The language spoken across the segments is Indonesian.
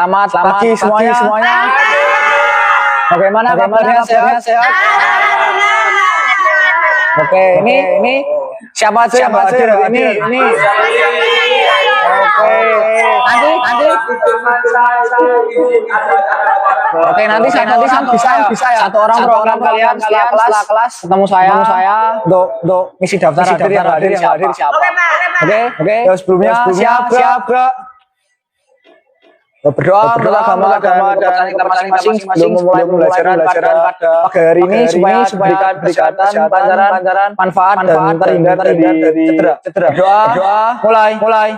Selamat pagi semuanya. Bagaimana kabarnya, sehat? Oke, ini siapa aja yang hadir ini? Oke, nanti bisa ya. Satu orang program kalian setelah kelas ketemu saya untuk ngisi daftar hadir siapa. Oke. Sebelumnya siap. Berdoa agama dan kita masing-masing sebelum memulai pelajaran pada pagi hari ini supaya berikan pelajaran manfaat dan terhindar dari cedera. Doa mulai.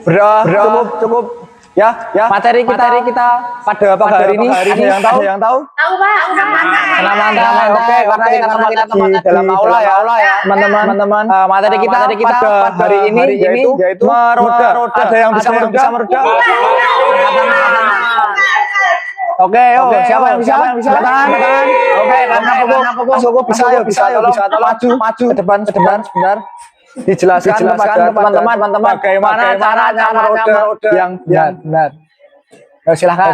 Berdoa cukup. Ya, materi kita pada pagi hari ini ada yang tahu? Tahu, Pak. Teman-teman, oke, karena kita di dalam aula ya, teman-teman. Materi kita pada hari ini yaitu meroda. Ada yang bisa meroda? Oke, siapa yang bisa? Oke, karena pokok bisa maju ke depan sebentar. Dijelaskan kepada teman-teman bagaimana cara meroda yang benar. Silakan.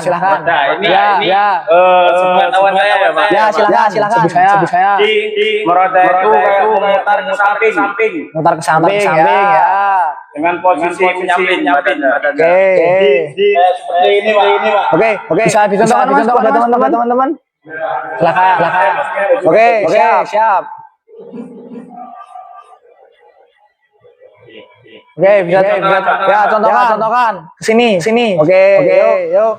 Ya. Pengetahuan saya ya, Pak. Ya, silakan. Sebut saya. Di meroda itu memutar ke samping. Mutar ke samping ya. Dengan posisi menyamping. Oke. Seperti ini, Pak. Oke. Bisa dicontohkan kepada teman-teman. Silakan. Oke, siap. Oke, bisa. Ya, contohkan. Sini. Oke, yuk.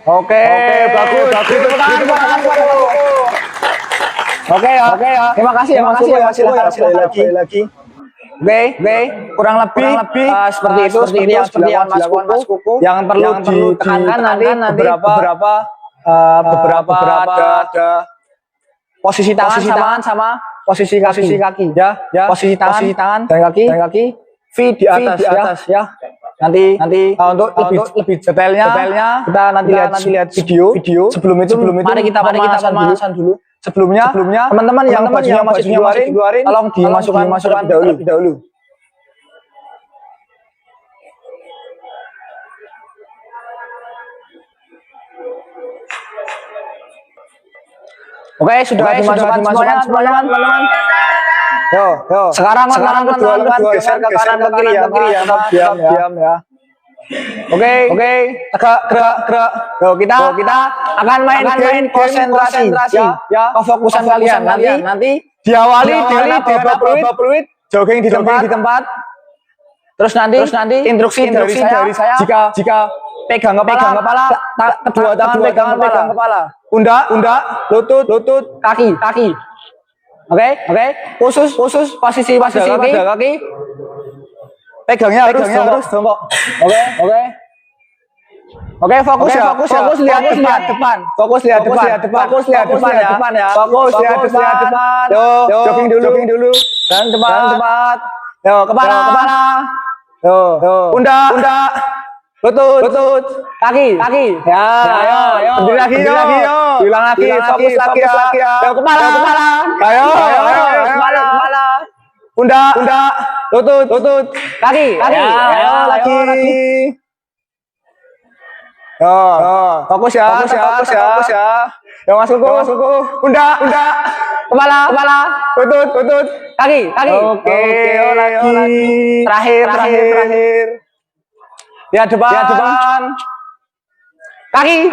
Oke, bagus. Oke ya. Terima kasih. Silakan lagi. Oke. Kurang lebih seperti itu seperti yang Mas Kuku. Yang perlu ditekankan nanti beberapa ada posisi tangan sama posisi kaki ya. Posisi tangan dan kaki V di atas ya. Nanti untuk lebih detailnya kita nanti lihat video. Sebelum itu mari kita pemanasan dulu. Sebelumnya teman-teman yang bajunya masih dikeluarin tolong dimasukkan dahulu. Oke, sudah dimasukkan teman-teman. Yo. Sekarang kedua geser ke kanan ke kiri ya. Diam ya. Oke. Gerak. Yo, kita akan main konsentrasi ya. Kefokusan kalian nanti diawali dengan babak fluid, jogging di tempat. Terus nanti instruksi dari saya jika pegang kepala, kedua tangan pegang kepala. Pundak, lutut, kaki. Oke. Khusus posisi kaki. Pegangnya harus jongkok. Oke, fokus lihat depan. Fokus lihat depan ya. Yo, jogging dulu. Dan tempat. Yo, kepala. Yo. Pundak. Lutut, kaki. Ya, ayo. Berdiri lagi yo. Ulang lagi, fokus lagi ya. Yo, kepala. Ayo. Kepala. Pundak. Lutut, kaki. Ayo lagi. Yo. Fokus ya. Yo, masuk. Pundak. Kepala. Lutut, kaki. Oke, lagi. Terakhir. Lihat depan. Kaki.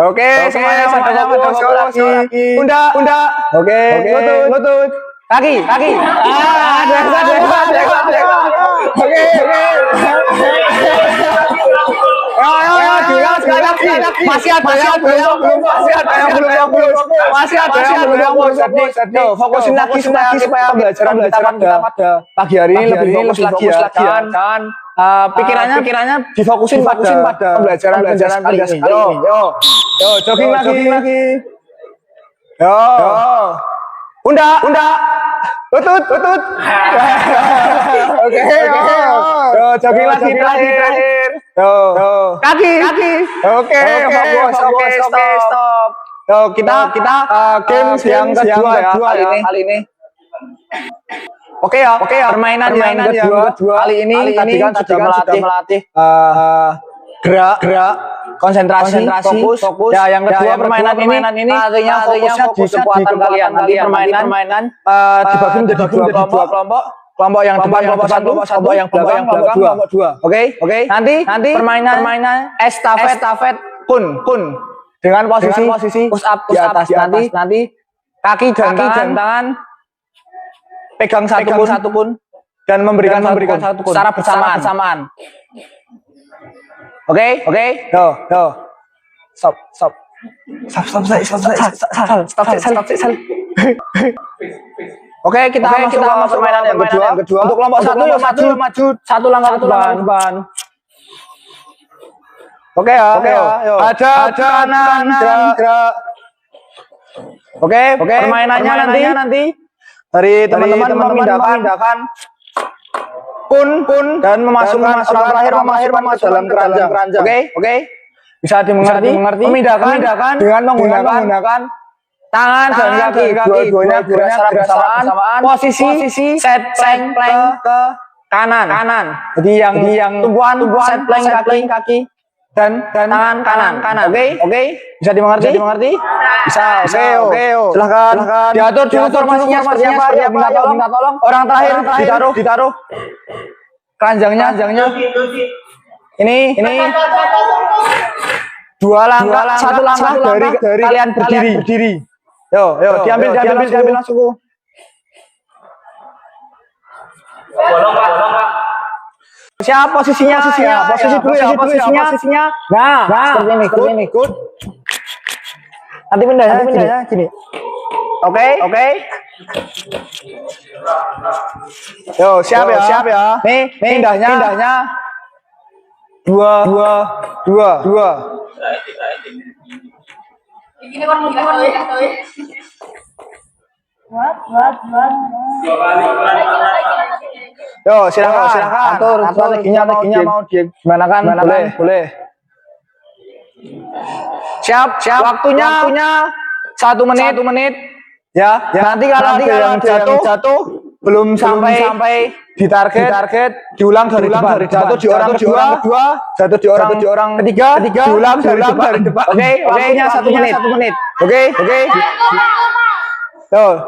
Oke, semuanya fokus lagi. Pundak. Oke. Lutut. Kaki. Oke. Masih ada yang belum. Fokusin lagi supaya pembelajaran kita pada pagi hari ini lebih fokus lagi ya. Pikirannya difokusin pada pembelajaran kali ini. Yo, jogging lagi. Yo. Pundak. Lutut. Oke. Yo, jogging lagi terakhir. Yo. Kaki. Oke, fokus. Stop. Yo, kita game yang kedua ya kali ini. Oke ya. Permainan yang kedua kali ini tadi kan sudah melatih gerak, konsentrasi, fokus. Ya, yang kedua permainan ini artinya fokusnya di kekuatan kalian. Nanti permainan dibagi menjadi dua kelompok. Kelompok yang depan kelompok satu, yang belakang kelompok dua. Oke. Nanti permainan estafet pun dengan posisi push up di atas. Nanti kaki dan tangan pegang satu pun dan memberikan satu pun secara bersamaan. Oke. Yo. Stop. Oke, kita masuk permainan yang kedua. Untuk kelompok satu maju satu langkah ke depan. Oke ya. Ada kanan gerak. Oke, permainannya nanti dari teman-teman memindahkan pun dan memasukkan orang terakhir masuk dalam keranjang. Oke. Bisa dimengerti. Memindahkan dengan menggunakan tangan dan kaki. Dua-duanya gerak secara bersamaan. Posisi set plank ke kanan. Jadi yang tumpuan set plank kaki dan tangan kanan. Oke. Bisa dimengerti? Bisa. Oke. Silakan. Diatur dulu formasinya seperti apa? Ya, minta tolong. Orang terakhir ditaruh keranjangnya. Ini satu langkah dari kalian berdiri. Yo, diambil langsung. Siap posisinya. Posisinya. Nah, seperti ini. Good. Nanti pindah ya, gini. Oke. Yo, siap ya. Nih, pindahnya. Dua. Yo, silakan. Atur strateginya mau gimana kan? Boleh. Siap. Waktunya 1 menit. Ya. Nanti kalau ada yang jatuh belum sampai di target diulang dari depan. Jatuh di orang kedua, jatuh di orang ketiga, diulang dari depan. Oke. Waktunya 1 menit. Oke. Tuh.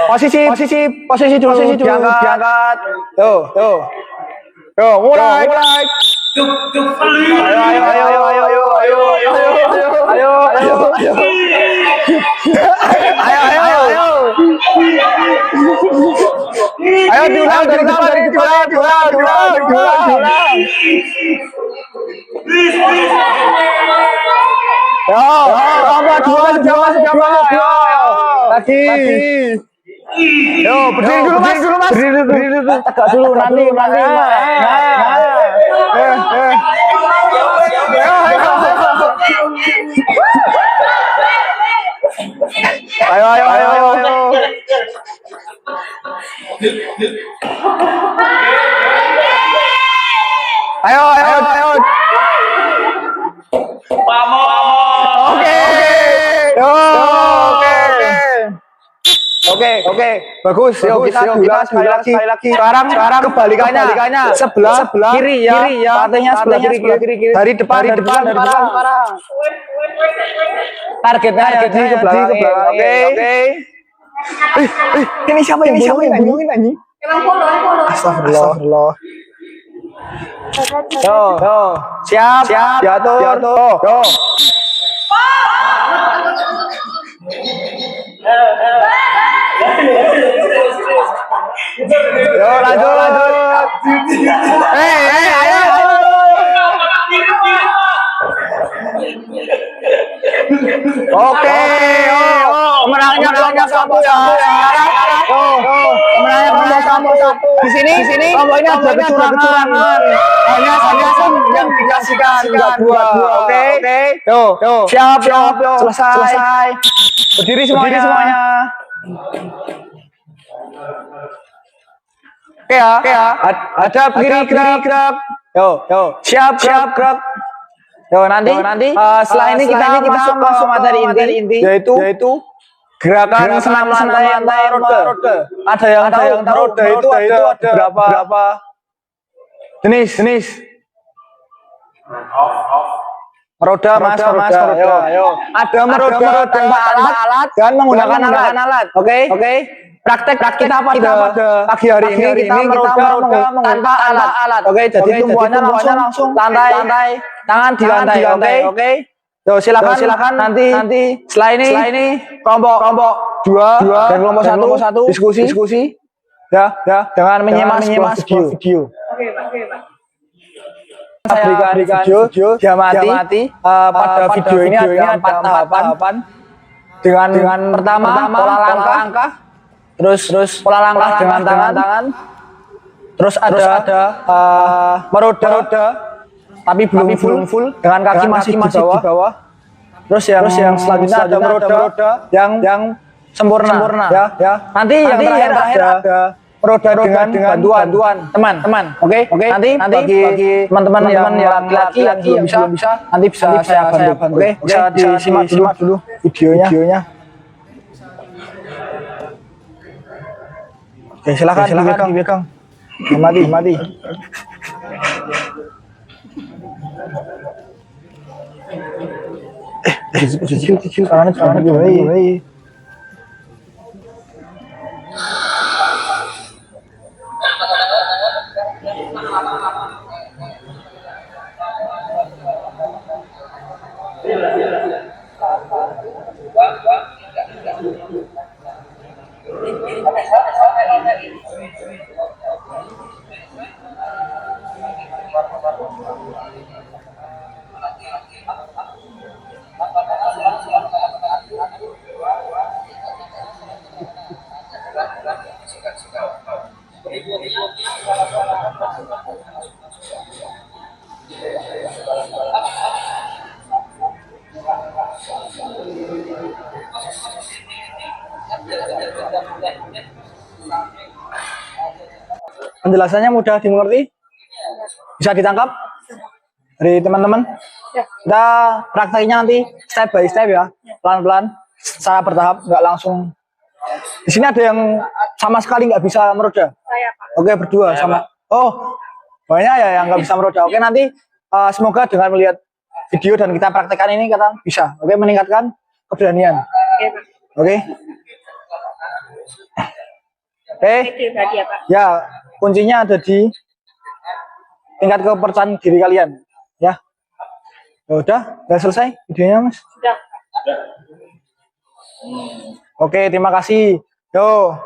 Posisi dulu diangkat. Tuh. Mulai. Ayo diulang dari depan. Lagi. Yo, berdiri dulu Mas. Tegak dulu nanti. Ayo. Ayo. Oke. Bagus. Yuk kita sekali lagi. Sekarang kebalikannya. Sebelah kiri ya. Artinya sebelah kiri. Dari depan sekarang. Targetnya jadi ke belakang. Oke. Ini siapa yang ngomongin anjing? Astagfirullah. Yo. Siap. Jatuh. Yo. Yo, lanjut. Ayo. Oke. Pemenangnya kelompok satu ya. Pemenangnya kelompok satu. Di sini kelompok ini ada kecurangan. Hanya yang dikasihkan 2. Oke. Yo. Siap. Selesai. Berdiri semuanya. Oke ya. Ada kiri gerak. Yo. Siap gerak. Yo nanti setelah ini kita masuk ke materi inti yaitu Gerakan senam lantai rode. Ada yang tahu rode itu ada berapa jenis? Roda, mas, ayo. Ada meroda tanpa alat dan menggunakan alat. Oke. Praktek kita pada pagi hari ini kita meroda tanpa alat. Oke, jadi tumpuannya langsung lantai, tangan di lantai. Oke. Tuh, silakan nanti setelah ini kelompok 2 dan kelompok 1 diskusi. Ya, jangan menyimak video. Oke, Pak. Saya berikan video diamati pada video ini ada 4 tahapan dengan pertama pola langkah, terus pola langkah dengan tangan, terus ada meroda tapi belum full dengan kaki masih di bawah. Terus yang selanjutnya ada meroda yang sempurna ya. Nanti yang terakhir ada meroda dengan bantuan teman. Oke. Nanti bagi teman-teman yang laki-laki yang belum bisa nanti bisa saya bantu. Oke, bisa disimak dulu videonya. Oke, silakan dipegang. Mati. Tangannya baik. Penjelasannya mudah dimengerti? Bisa ditangkap dari teman-teman? Kita prakteknya nanti step by step ya, pelan-pelan, secara bertahap, nggak langsung. Di sini ada yang sama sekali nggak bisa meroda. Oke, berdua sama. Oh, banyak ya yang nggak bisa meroda. Oke, nanti semoga dengan melihat video dan kita praktekkan ini kita bisa. Oke, meningkatkan keberanian. Oke. Ya, kuncinya ada di tingkat kepercayaan diri kalian, ya. Udah selesai videonya, Mas? Sudah. Oke, terima kasih. Yo.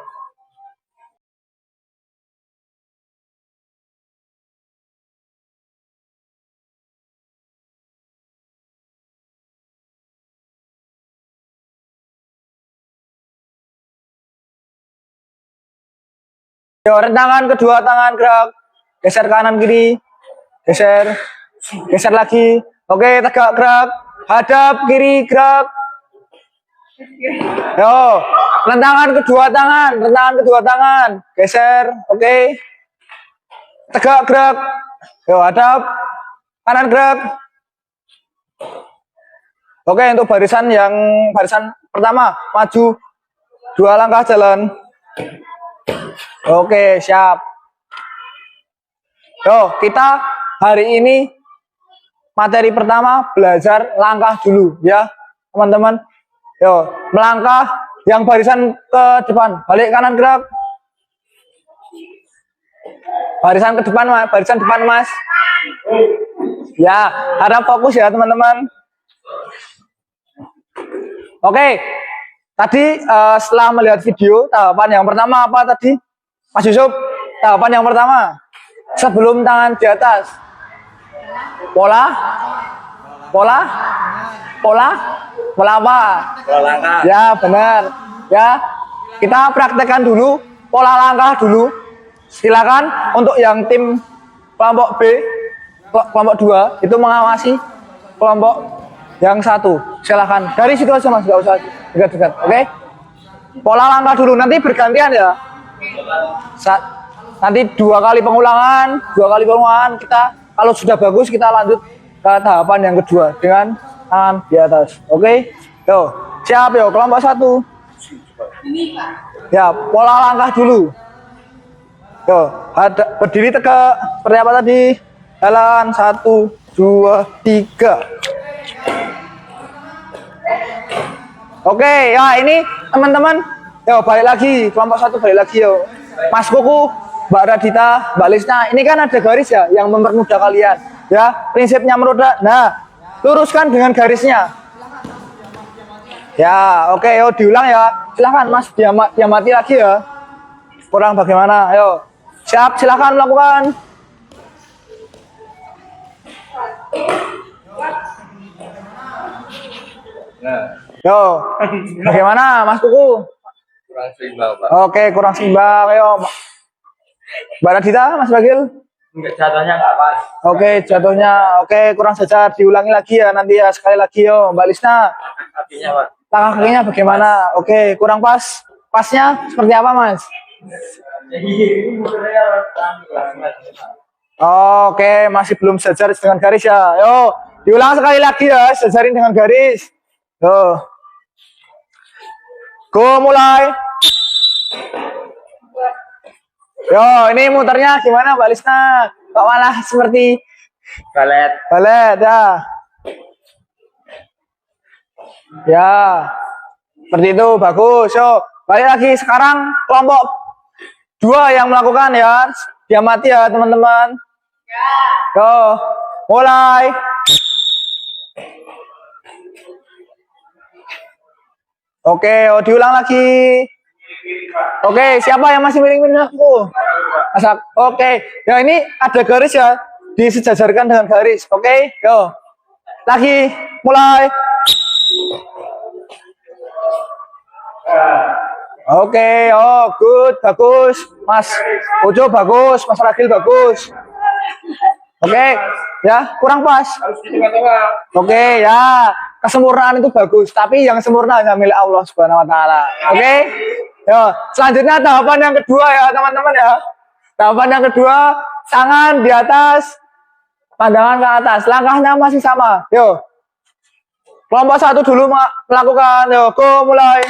Yo, rentangan kedua tangan gerak, geser kanan kiri, geser lagi. Oke, tegak gerak, hadap kiri gerak. Yo, rentangan kedua tangan, geser. Oke, tegak gerak. Yo, hadap kanan gerak. Oke, untuk barisan pertama maju 2 langkah jalan. Oke, siap. Yo, kita hari ini materi pertama belajar langkah dulu ya, teman-teman. Yo, melangkah yang barisan ke depan, balik kanan gerak. Barisan ke depan, barisan depan, Mas. Ya, harap fokus ya, teman-teman. Oke. Tadi setelah melihat video, tahapan yang pertama apa tadi? Mas Yusuf, tahapan yang pertama sebelum tangan di atas, pola apa? Pola langkah. Ya, benar. Ya, kita praktekkan dulu pola langkah dulu. Silakan untuk yang tim kelompok B, kelompok 2 itu mengawasi kelompok yang 1. Silakan dari situ aja, Mas, nggak usah dekat-dekat. Oke? Pola langkah dulu, nanti bergantian ya. Nanti 2 kali pengulangan, kita kalau sudah bagus kita lanjut ke tahapan yang kedua dengan tangan di atas. Oke? Yo, siap yo kelompok 1. Ya, pola langkah dulu. Yo, berdiri tegak. Seperti apa tadi? Jalan 1, 2, 3. Oke, ya ini teman-teman. Yo, balik lagi. Kelompok 1 balik lagi yo. Mas Kuku, Mbak Radita, Mbak Lisna. Ini kan ada garis ya yang mempermudah kalian. Ya, prinsipnya meroda. Nah, luruskan dengan garisnya. Ya, oke, yo diulang ya. Silahkan Mas, diamati lagi ya. Kurang bagaimana? Ayo. Siap, silahkan melakukan. Nah, Yo, bagaimana Mas Kuku? kurang seimbang, Pak. Oke, kurang seimbang. Ayo, Mbak Radita, Mas Bagil. Enggak, jatuhnya nggak pas. Oke, jatuhnya. Oke, kurang jajar. Diulangi lagi ya nanti ya. Sekali lagi yo, Mbak Lisna. Kakinya, Pak. Langkah kakinya bagaimana? Oke, kurang pas. Pasnya seperti apa, Mas? Oke, masih belum sejajar dengan garis ya. Yo, diulang sekali lagi ya, sejarin dengan garis. Yo. Go, mulai. Yo, ini muternya gimana, Mbak Lisna? Kok malah seperti Balet. balet ya? Ya, seperti itu bagus. Yo, balik lagi sekarang kelompok 2 yang melakukan ya. Diamati ya teman-teman. Yo, mulai. Oke, yo, diulang lagi. Oke, siapa yang masih miring-miring aku? Masak. Oke, ya ini ada garis ya. Disejajarkan dengan garis. Oke, yo. Lagi, mulai. Oke, oh good, bagus. Mas Ujo bagus, Mas Ragil bagus. Oke, ya kurang pas. Oke, ya kesempurnaan itu bagus, tapi yang sempurna hanya milik Allah Subhanahu Wa Taala. Oke, yo selanjutnya tahapan yang kedua ya teman-teman ya. Tahapan yang kedua, tangan di atas, pandangan ke atas, langkahnya masih sama. Yo, kelompok 1 dulu melakukan. Yo, go mulai.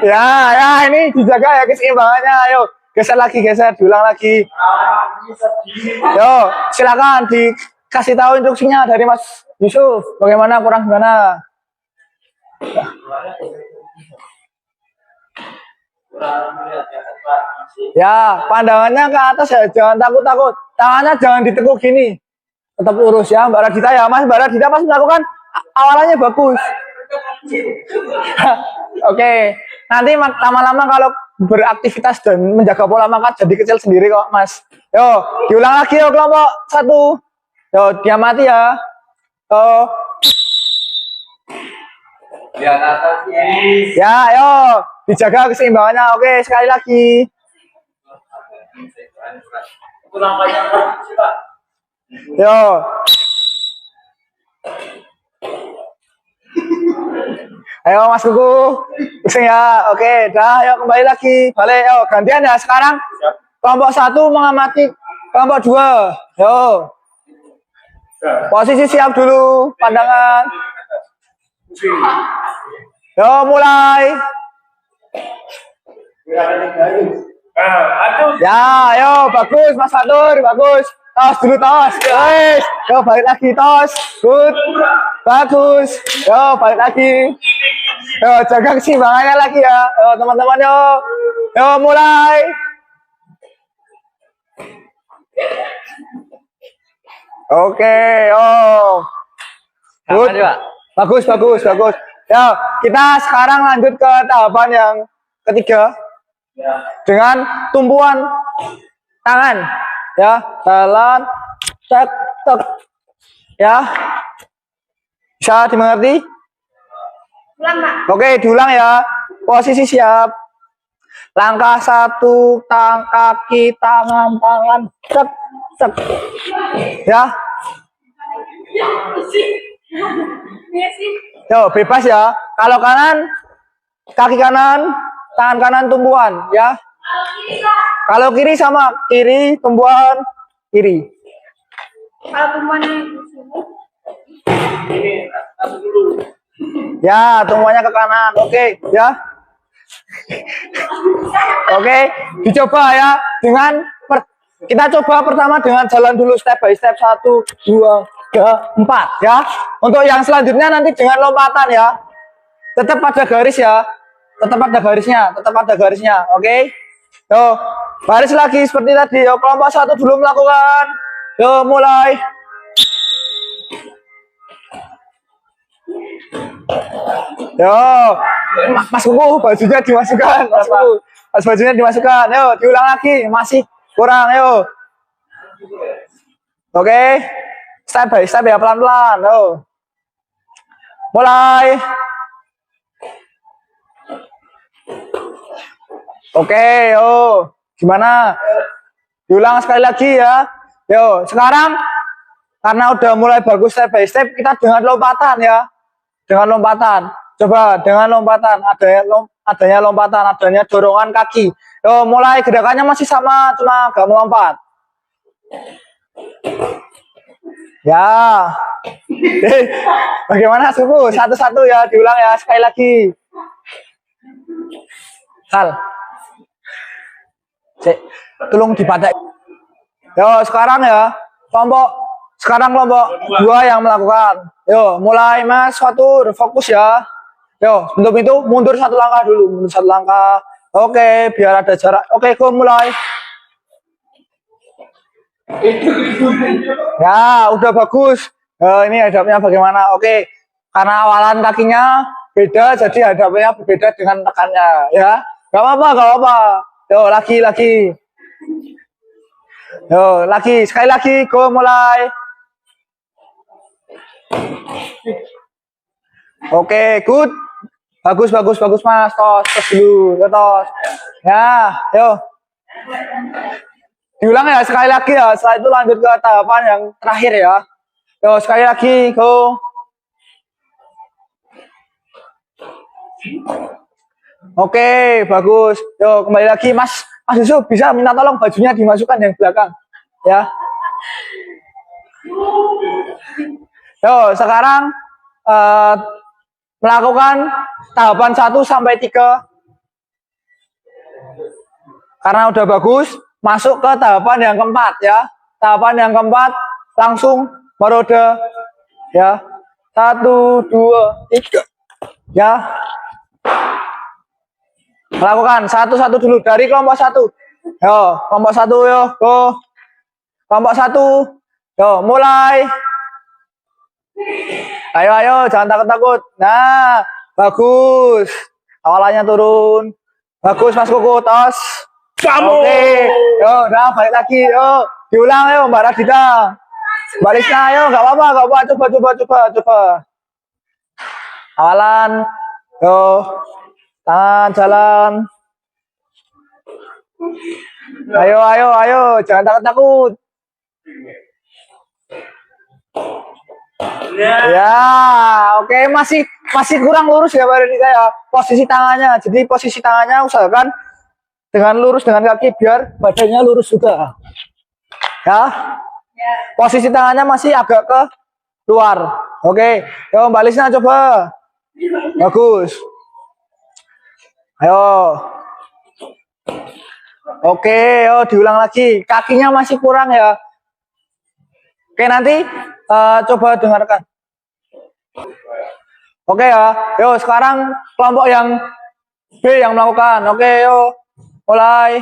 Ya, ini dijaga ya keseimbangannya. Ayo, geser lagi, geser, diulang lagi. Yo, silakan dikasih tahu instruksinya dari Mas Yusuf. Bagaimana, kurang gimana? Ya, pandangannya ke atas ya, jangan takut-takut. Tangannya jangan ditekuk gini. Tetap lurus ya, Mbak Radita ya. Mas, Mbak Radita pas melakukan awalannya bagus. Oke, nanti lama-lama kalau beraktivitas dan menjaga pola makan jadi kecil sendiri kok, Mas. Yo, diulang lagi yo kelompok 1. Yo, diamati ya. Yo. Ya, yo, dijaga keseimbangannya. Oke, sekali lagi. Yo. Ayo Mas Kuku, pusing ya. Oke, dah. Ayo kembali lagi. Balik. Yo, gantian ya sekarang. Kelompok 1 mengamati kelompok 2. Yo. Posisi siap dulu. Pandangan. Yo, mulai. Ya, ayo bagus Mas Fatur, bagus. Tos dulu tos. Guys, yo balik lagi tos. Good. Bagus. Yo balik lagi. Yo jaga keseimbangannya lagi ya. Yo teman-teman yo. Yo mulai. Oke, yo. Good. Bagus, bagus, bagus. Yo, kita sekarang lanjut ke tahapan yang ketiga. Dengan tumpuan tangan. Ya, jalan, cek, tek. Ya. Bisa dimengerti? Oke, diulang ya. Posisi siap. Langkah 1, kaki, tangan, cek, cek. Ya. Yo, bebas ya. Kalau kanan, kaki kanan, tangan kanan tumpuan, ya. Kalau kiri sama, kiri tumpuan, kiri. Kalau tumpuannya di sini. Ya, tumpuannya ke kanan. Oke, ya. Oke, dicoba ya dengan kita coba pertama dengan jalan dulu step by step 1, 2, 3, 4 ya. Untuk yang selanjutnya nanti dengan lompatan ya. Tetap pada garis ya. Tetap ada garisnya, tetap ada garisnya. Oke. Yo, baris lagi seperti tadi. Yo, kelompok 1 dulu melakukan. Yo, mulai. Yo, Mas Kuku bajunya dimasukkan. Mas Kuku, Mas bajunya dimasukkan. Yo, diulang lagi. Masih kurang. Yo. Oke. Step by step ya, pelan-pelan. Yo. Mulai. Oke, yo. Gimana? Diulang sekali lagi ya. Yo, sekarang karena udah mulai bagus step by step, kita dengan lompatan ya. Dengan lompatan. Coba dengan lompatan, adanya lompatan, adanya dorongan kaki. Yo, mulai gerakannya masih sama, cuma gak melompat. Ya. Bagaimana suku? Satu-satu ya, diulang ya, sekali lagi. Sal. Cek, tolong dipatek. Yo, sekarang ya, sekarang kelompok 2 yang melakukan. Yo, mulai Mas Fatur, fokus ya. Yo, untuk itu mundur 1 langkah dulu, mundur 1 langkah. Oke, biar ada jarak. Oke, go mulai. Ya, udah bagus. Ini hadapnya bagaimana? Oke, karena awalan kakinya beda, jadi hadapnya berbeda dengan tekannya. Ya, gak apa-apa, gak apa-apa. Yo, lagi. Yo, lagi, sekali lagi, go mulai. Oke, good. Bagus Mas. Tos dulu, ya tos. Ya, yo. Diulang ya sekali lagi ya. Setelah itu lanjut ke tahapan yang terakhir ya. Yo, sekali lagi, go. Oke, bagus. Yo, kembali lagi Mas Yusuf, bisa minta tolong bajunya dimasukkan yang belakang. Ya. Yo, sekarang melakukan tahapan 1 sampai 3. Karena udah bagus, masuk ke tahapan yang keempat ya. Tahapan yang keempat langsung merode ya. 1, 2, 3. Ya. Melakukan satu-satu dulu dari kelompok 1. Yo, kelompok 1 yo, go. Kelompok 1. Yo, mulai. Ayo, jangan takut-takut. Nah, bagus. Awalannya turun. Bagus Mas Kuku, tos. Oke. Yo, nah balik lagi. Yo, diulang yo Mbak Radita. Baliknya yo, enggak apa-apa. Coba. Awalan. Yo. Tangan jalan. Ayo, jangan takut-takut. Ya, oke, masih kurang lurus ya Mbak Radita ya. Posisi tangannya. Jadi posisi tangannya usahakan dengan lurus dengan kaki biar badannya lurus juga. Ya. Posisi tangannya masih agak ke luar. Oke. Yo, Mbak Lisna coba. Bagus. Ayo. Oke, yo diulang lagi. Kakinya masih kurang ya. Oke, nanti coba dengarkan. Oke ya. Yo, sekarang kelompok yang B yang melakukan. Oke, yo. Mulai.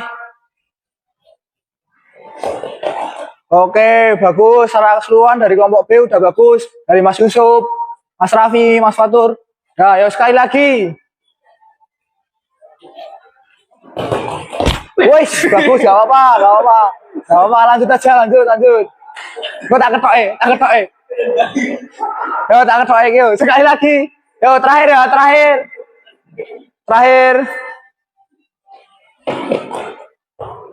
Oke, bagus. Secara keseluruhan dari kelompok B udah bagus. Dari Mas Yusuf, Mas Raffi, Mas Fatur. Ya, yo sekali lagi. Wih, bagus, gak apa-apa. Lanjut aja. Gue tak ketok. Yo, tak ketok yo. Sekali lagi. Yo, terakhir.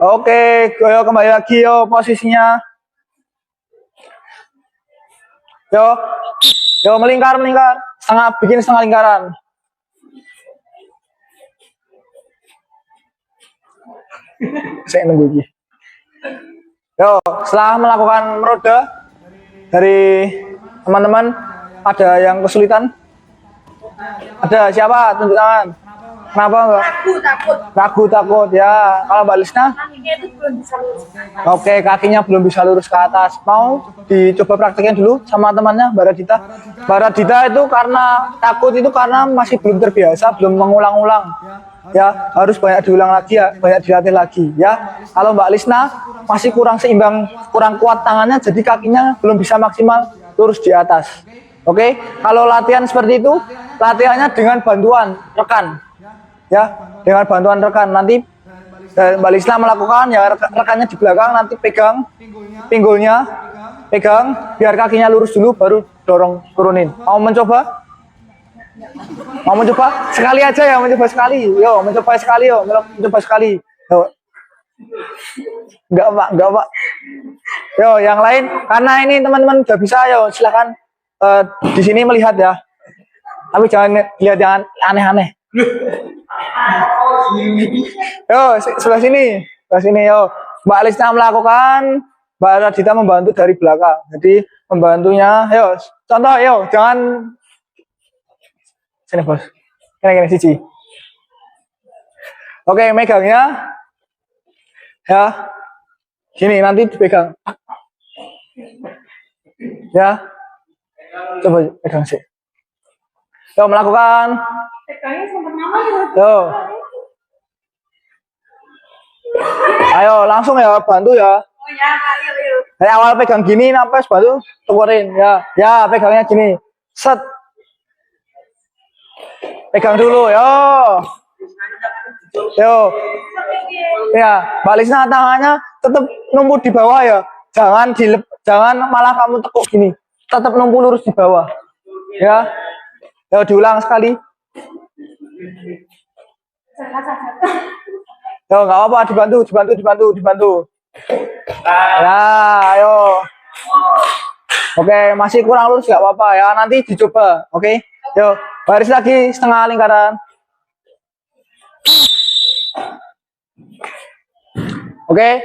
Oke, yo kembali lagi yo posisinya. Yo melingkar. Bikin setengah lingkaran. Saya nunggu lagi. Yo, setelah melakukan meroda dari teman-teman ada yang kesulitan? Ada siapa? Tunjuk tangan. Kenapa enggak? Ragu takut ya. Kalau Mbak Lisna? Kakinya itu belum bisa lurus. Oke, kakinya belum bisa lurus ke atas. Mau dicoba praktekin dulu sama temannya, Mbak Radita. Mbak Radita itu karena takut itu karena masih belum terbiasa, belum mengulang-ulang. Ya, harus banyak diulang lagi ya, banyak dilatih lagi ya. Kalau Mbak Lisna masih kurang seimbang, kurang kuat tangannya, jadi kakinya belum bisa maksimal lurus di atas. Oke, kalau latihan seperti itu, latihannya dengan bantuan rekan. Ya, dengan bantuan rekan nanti Mbak Lisna melakukan ya rekannya di belakang nanti pegang pinggulnya, pegang biar kakinya lurus dulu baru dorong turunin. Mau mencoba? Mau mencoba? Sekali aja ya, mencoba sekali. Yo, mencoba sekali yo, mencoba sekali. Yo. Enggak Pak. Yo, yang lain karena ini teman-teman udah bisa yo, silakan di sini melihat ya. Tapi jangan lihat jangan aneh-aneh. Yo, sebelah sini yo. Mbak Lisna melakukan, Mbak Radita membantu dari belakang. Jadi membantunya, yo, contoh yo, jangan sini bos, gini siji. Oke, megangnya, ya, gini nanti dipegang. Ya, coba pegang sih. Yo melakukan. Pegangnya sampai nama ya. Yo. Ayo langsung ya bantu ya. Oh ya, ayo. Dari awal pegang gini sampai bantu tukerin ya. Ya pegangnya gini. Set. Pegang dulu yo. Yo. Ya, Mbak Lisna tangannya tetap numpuk di bawah ya. Jangan malah kamu tekuk gini. Tetap numpuk lurus di bawah. Ya. Yo diulang sekali. Yo nggak apa-apa dibantu. Ya, ayo. Oke, masih kurang lurus nggak apa-apa ya. Nanti dicoba. Oke. Yo, baris lagi setengah lingkaran. Oke,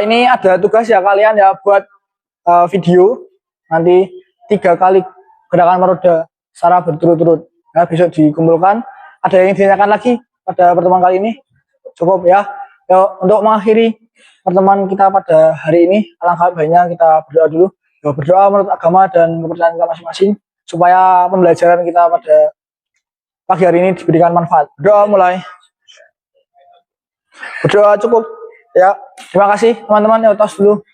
ini ada tugas ya kalian ya buat video nanti 3 kali gerakan meroda secara berturut-turut. Ya, besok dikumpulkan. Ada yang ditanyakan lagi pada pertemuan kali ini? Cukup ya. Yo, untuk mengakhiri pertemuan kita pada hari ini, alangkah baiknya kita berdoa dulu. Yo, berdoa menurut agama dan kepercayaan kita masing-masing supaya pembelajaran kita pada pagi hari ini diberikan manfaat. Berdoa mulai. Berdoa cukup. Ya, terima kasih teman-teman. Ya, tos dulu.